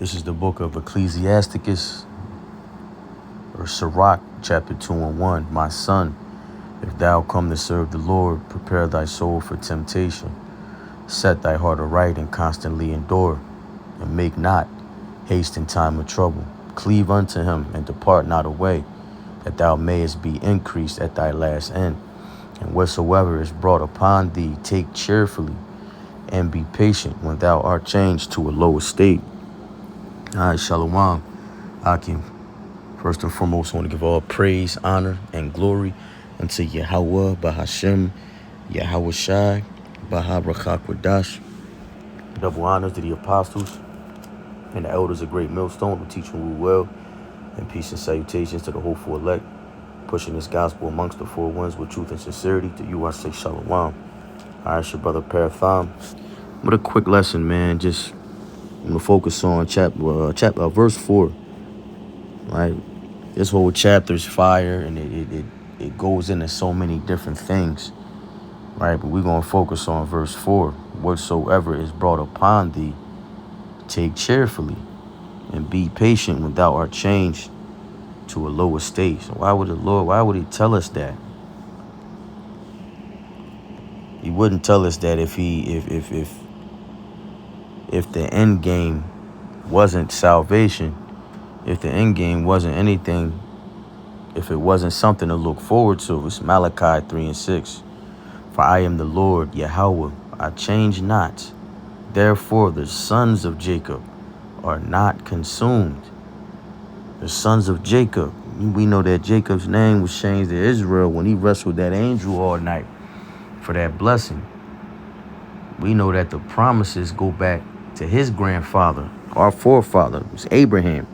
This is the book of Ecclesiasticus, or Sirach, chapter 2 and 1. My son, if thou come to serve the Lord, prepare thy soul for temptation. Set thy heart aright and constantly endure, and make not haste in time of trouble. Cleave unto him and depart not away, that thou mayest be increased at thy last end. And whatsoever is brought upon thee, take cheerfully, and be patient when thou art changed to a low estate. All right, Shalom, Akim. First and foremost, I want to give all praise, honor, and glory unto Yahweh, Bahashem, Yahweh Shai, Baha-Rakha-Kwadash. Double honors to the apostles and the elders of Great Millstone who teach and rule well. And peace and salutations to the hopeful elect, pushing this gospel amongst the four winds with truth and sincerity. To you I say Shalom. All right, it's your brother Paratham. What a quick lesson, man. Just I'm going to focus on verse 4. Right? This whole chapter is fire, and it goes into so many different things. Right? But we're going to focus on verse 4. Whatsoever is brought upon thee, take cheerfully, and be patient when thou art changed to a lower state. So why would he tell us that? He wouldn't tell us that if the end game wasn't salvation, if the end game wasn't anything, if it wasn't something to look forward to. It's Malachi 3 and 6. For I am the Lord, Yahweh, I change not. Therefore the sons of Jacob are not consumed. The sons of Jacob. We know that Jacob's name was changed to Israel when he wrestled that angel all night for that blessing. We know that the promises go back to his grandfather, our forefather, it was Abraham,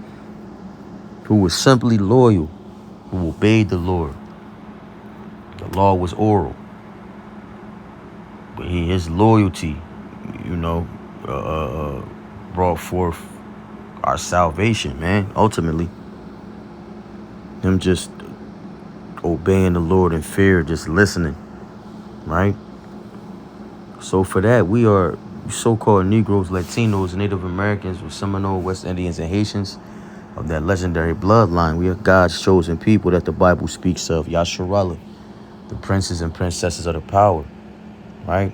who was simply loyal, who obeyed the Lord. The law was oral, but his loyalty, brought forth our salvation, man. Ultimately, him just obeying the Lord in fear, just listening, right? So for that, we are so-called Negroes, Latinos, Native Americans, with Seminole, West Indians, and Haitians of that legendary bloodline. We are God's chosen people that the Bible speaks of, Yasharallah, the princes and princesses of the power, right?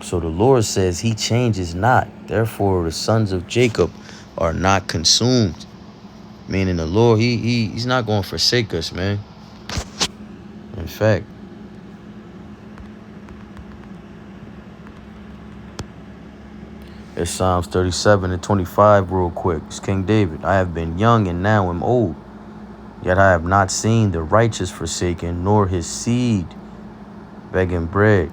So the Lord says he changes not. Therefore, the sons of Jacob are not consumed. Meaning the Lord, he's not going to forsake us, man. In fact, it's Psalms 37 and 25 real quick. It's King David. I have been young and now am old, yet I have not seen the righteous forsaken, nor his seed begging bread.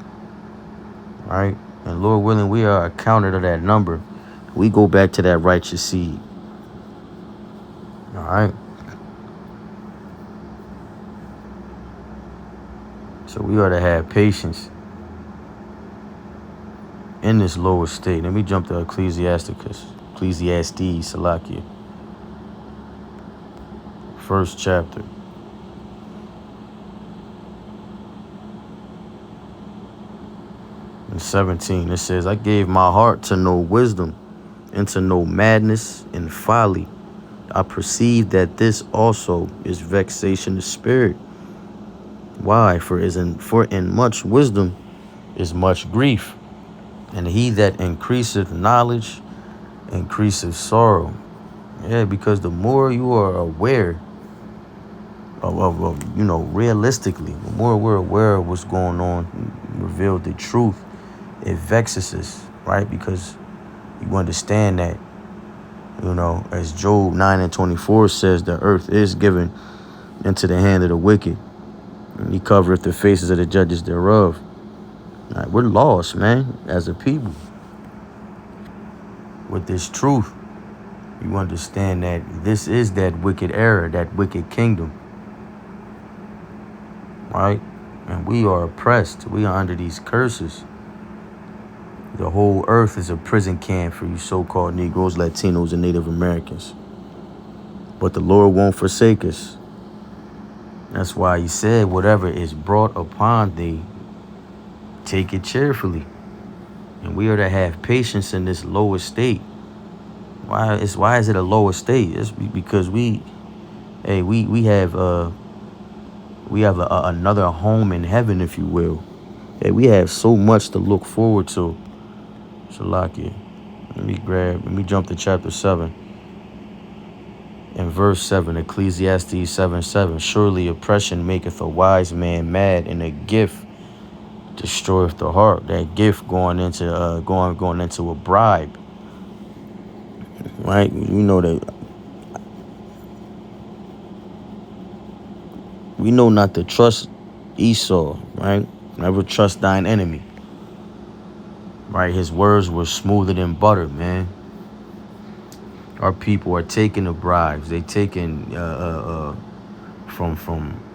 All right? And Lord willing, we are accounted of that number. We go back to that righteous seed. All right? So we ought to have patience in this lower state. Let me jump to Ecclesiastes, Salakia. First chapter. In 17, it says, I gave my heart to know wisdom, and to know madness and folly. I perceive that this also is vexation of spirit. Why? For in much wisdom is much grief, and he that increaseth knowledge increaseth sorrow. Yeah, because the more you are aware of realistically, the more we're aware of what's going on, reveal the truth, it vexes us, right? Because you understand that, as Job 9 and 24 says, the earth is given into the hand of the wicked, and he covereth the faces of the judges thereof. Right, we're lost, man, as a people. With this truth, you understand that this is that wicked era, that wicked kingdom, right? And we are oppressed. We are under these curses. The whole earth is a prison camp for you so-called Negroes, Latinos, and Native Americans. But the Lord won't forsake us. That's why he said, whatever is brought upon thee, take it cheerfully. And we are to have patience in this lower state. Why is it a lower state? It's because we have another home in heaven, if you will. Hey, we have so much to look forward to. Shalaki. Let me jump to chapter 7. In verse 7, Ecclesiastes 7:7. Surely oppression maketh a wise man mad, and a gift destroyeth the heart. That gift going into a bribe. Right? You know that we know not to trust Esau, right? Never trust thine enemy. Right? His words were smoother than butter, man. Our people are taking the bribes. They taking from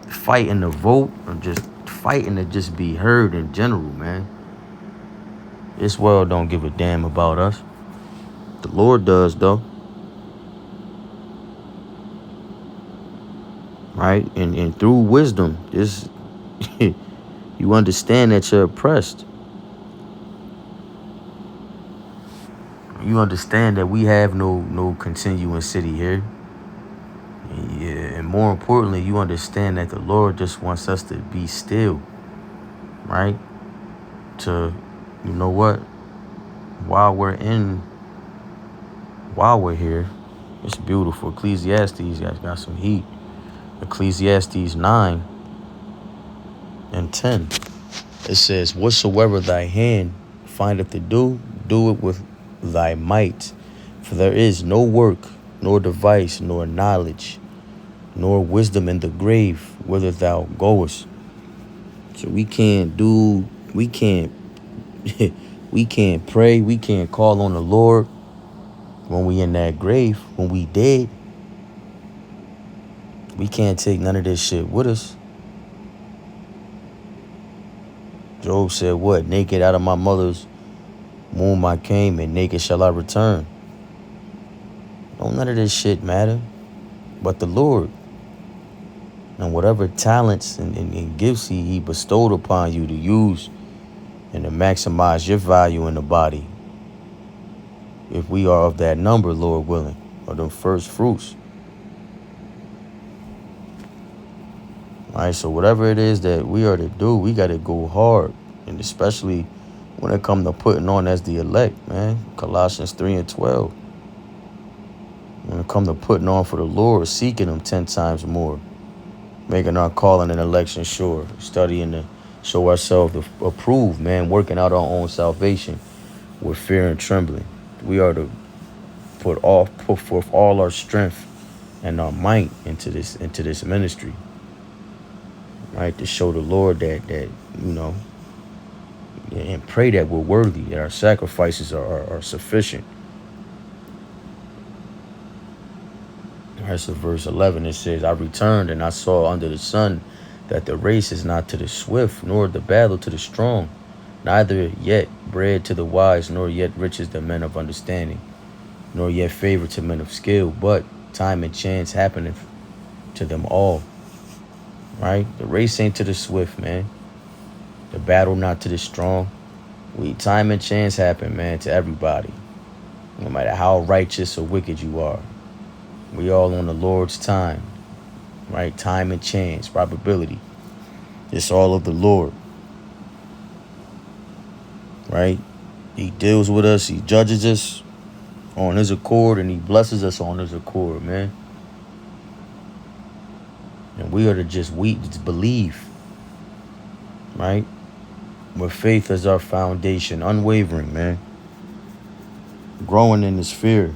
fighting to vote, or just fighting to just be heard in general, man. This world don't give a damn about us. The Lord does, though. Right? And through wisdom, this you understand that you're oppressed. You understand that we have no continuing city here. Yeah, and more importantly, you understand that the Lord just wants us to be still, right? To, you know what? While we're here, it's beautiful. Ecclesiastes got some heat. Ecclesiastes 9:10. It says, whatsoever thy hand findeth to do, do it with thy might. For there is no work, nor device, nor knowledge, nor wisdom in the grave, whither thou goest. So we can't we can't pray, we can't call on the Lord when we in that grave, when we dead. We can't take none of this shit with us. Job said, what? Naked out of my mother's womb I came, and naked shall I return. Don't none of this shit matter but the Lord. And whatever talents and gifts he bestowed upon you to use and to maximize your value in the body. If we are of that number, Lord willing, or them first fruits. All right, so whatever it is that we are to do, we got to go hard. And especially when it comes to putting on as the elect, man. Colossians 3:12. When it comes to putting on for the Lord, seeking him 10 times more. Making our calling and election sure. Studying to show ourselves approved, man. Working out our own salvation with fear and trembling. We are to put forth all our strength and our might into this ministry. Right? To show the Lord that you know, and pray that we're worthy, that our sacrifices are sufficient. Right, so verse 11, it says, I returned and I saw under the sun that the race is not to the swift, nor the battle to the strong, neither yet bread to the wise, nor yet riches to men of understanding, nor yet favor to men of skill, but time and chance happeneth to them all. Right? The race ain't to the swift, man. The battle not to the strong. Time and chance happen, man, to everybody. No matter how righteous or wicked you are. We all on the Lord's time. Right? Time and chance, probability. It's all of the Lord. Right? He deals with us. He judges us on his accord, and he blesses us on his accord, man. And we are to just believe. Right? With faith as our foundation. Unwavering, man. Growing in his fear.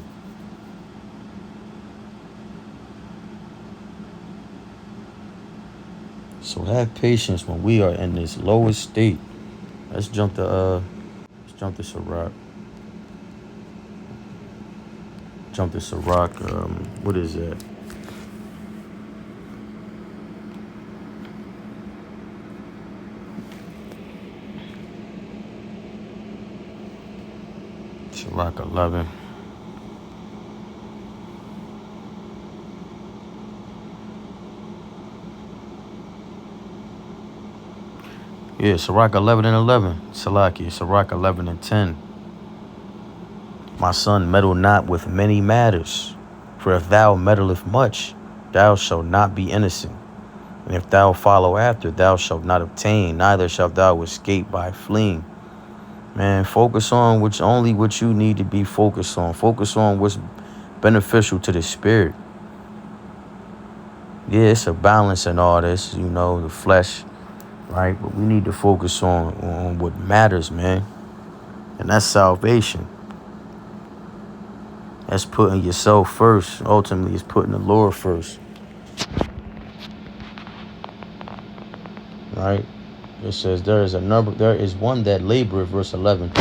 So have patience when we are in this lowest state. Let's jump to Sirach. Jump to Sirach. What is that? Sirach 11. Yeah, Sirach 11 and 11. Salakia, Sirach 11 and 10. My son, meddle not with many matters, for if thou meddleth much, thou shalt not be innocent. And if thou follow after, thou shalt not obtain, neither shalt thou escape by fleeing. Man, focus on only what you need to be focused on. Focus on what's beneficial to the spirit. Yeah, it's a balance in all this, the flesh, right? But we need to focus on what matters, man. And that's salvation. That's putting yourself first. Ultimately, it's putting the Lord first. Right? It says, there is one that laboreth, verse 11.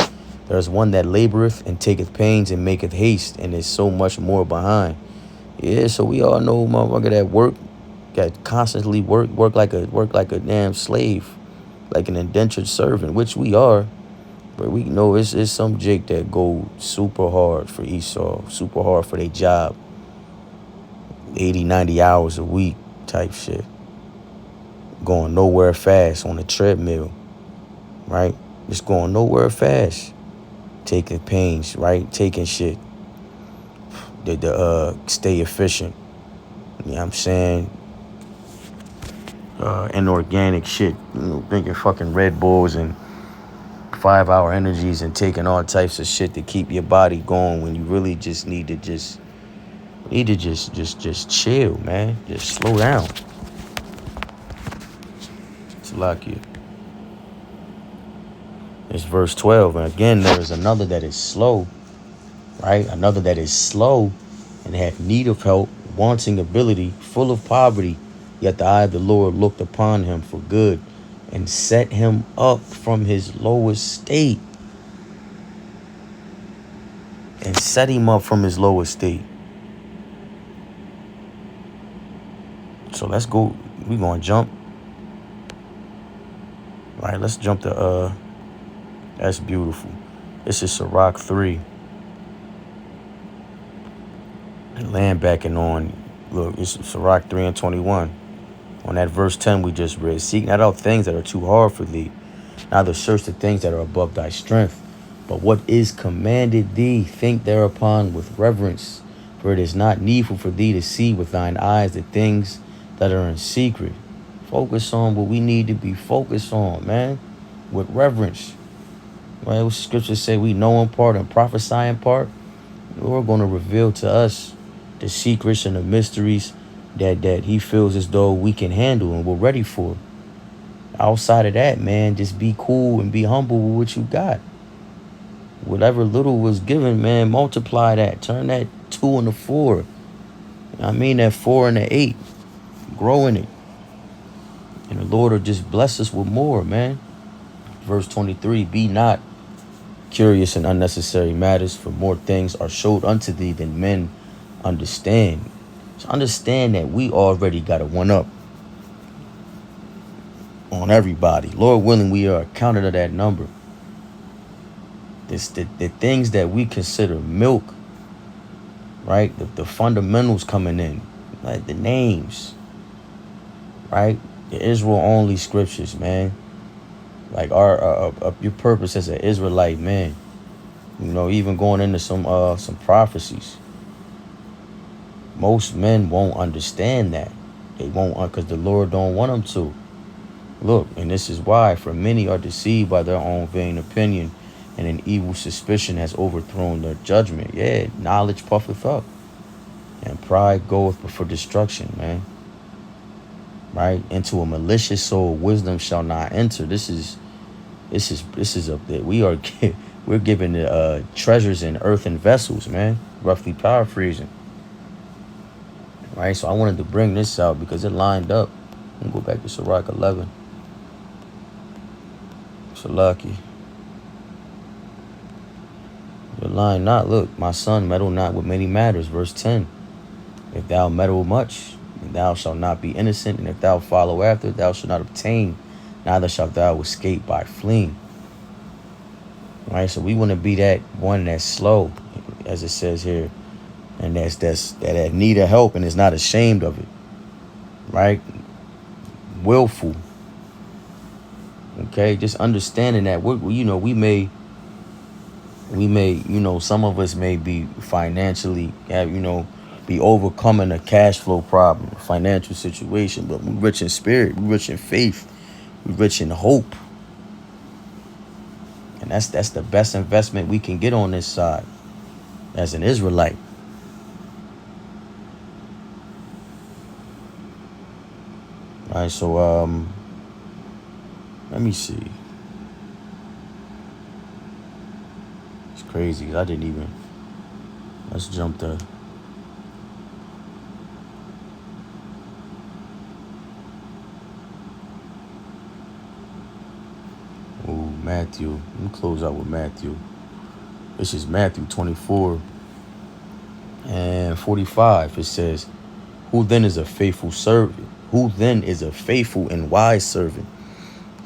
There is one that laboreth and taketh pains and maketh haste, and is so much more behind. Yeah, so we all know motherfucker that work, that constantly work like a damn slave, like an indentured servant, which we are. But we know it's some jake that go super hard for Esau, super hard for their job. 80, 90 hours a week type shit. Going nowhere fast on a treadmill, right? Just going nowhere fast. Taking pains, right? Taking shit. To stay efficient. You know what I'm saying? Inorganic shit. Drinking fucking Red Bulls and 5-hour energies and taking all types of shit to keep your body going when you really just need to just chill, man. Just slow down. It's lucky. It's verse 12. And again, there is another that is slow, right? Another that is slow and hath need of help, wanting ability, full of poverty. Yet the eye of the Lord looked upon him for good and set him up from his lowest state. And set him up from his lowest state. So let's go. We're going to jump. All right, let's jump to, that's beautiful. This is Sirach 3. And land backing on, look, it's Sirach 3 and 21. On that verse 10 we just read. Seek not out things that are too hard for thee, neither search the things that are above thy strength. But what is commanded thee, think thereupon with reverence. For it is not needful for thee to see with thine eyes the things that are in secret. Focus on what we need to be focused on, man, with reverence. Right? What scriptures say we know in part and prophesy in part. The Lord going to reveal to us the secrets and the mysteries that he feels as though we can handle and we're ready for. Outside of that, man, just be cool and be humble with what you got. Whatever little was given, man, multiply that. Turn that 2 into 4. I mean that 4 into 8. Grow in it. And the Lord will just bless us with more, man. Verse 23, be not curious in unnecessary matters, for more things are showed unto thee than men understand. So understand that we already got a one-up on everybody. Lord willing, we are counted of that number. The things that we consider milk, right? The fundamentals coming in, like the names, right? The Israel-only scriptures, man. Like your purpose as an Israelite man. Even going into some prophecies. Most men won't understand that. They won't, because the Lord don't want them to. Look, and this is why, for many are deceived by their own vain opinion, and an evil suspicion has overthrown their judgment. Yeah, knowledge puffeth up, and pride goeth before destruction, man. Right? Into a malicious soul, wisdom shall not enter. This is up there. We're given the treasures in earthen vessels, man. Roughly paraphrasing. Right? So I wanted to bring this out because it lined up. I'm gonna go back to Sirach 11. Salaki. The line not, look, my son, meddle not with many matters. Verse 10. If thou meddle much, thou shalt not be innocent, and if thou follow after, thou shalt not obtain, neither shalt thou escape by fleeing. Right? So we want to be that one that's slow, as it says here, and that need of help and is not ashamed of it. Right? Willful. Okay, just understanding that we may, some of us may be financially have, be overcoming a cash flow problem, financial situation, but we rich in spirit, we rich in faith, we rich in hope. And that's the best investment we can get on this side as an Israelite. All right, so let me see. It's crazy. I didn't even. Let's jump to. Oh, Matthew. Let me close out with Matthew. This is Matthew 24 and 45. It says, "Who then is a faithful servant? Who then is a faithful and wise servant,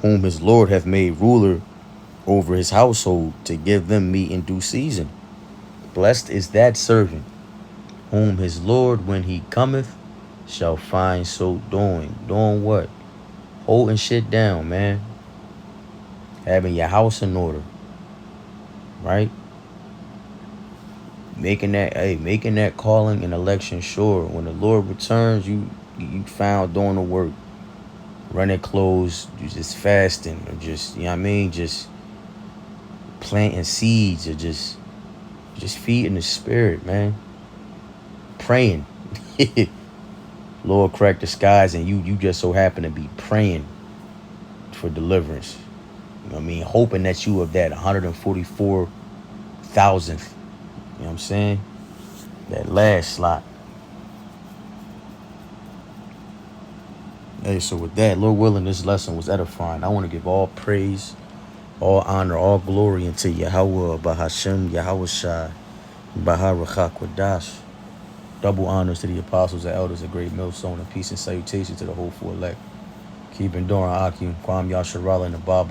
whom his Lord hath made ruler over his household, to give them meat in due season? Blessed is that servant, whom his Lord, when he cometh, shall find so doing." Doing what? Holding shit down, man. Having your house in order. Right? Making that calling and election sure. When the Lord returns, you found doing the work. Running clothes, you just fasting, or just, just planting seeds, or just feeding the spirit, man. Praying. Lord crack the skies, and you just so happen to be praying for deliverance. Hoping that you of that 144,000th. You know what I'm saying? That last slot. Hey, so with that, Lord willing, this lesson was edifying. I want to give all praise, all honor, all glory unto Yahweh, Bahashem, Yahweh Shai, Baharachak Wadash. Double honors to the apostles and elders of Great Millstone, and peace and salutation to the whole four elect. Keep enduring, Akim, Kwam Yasharala, and the Bible.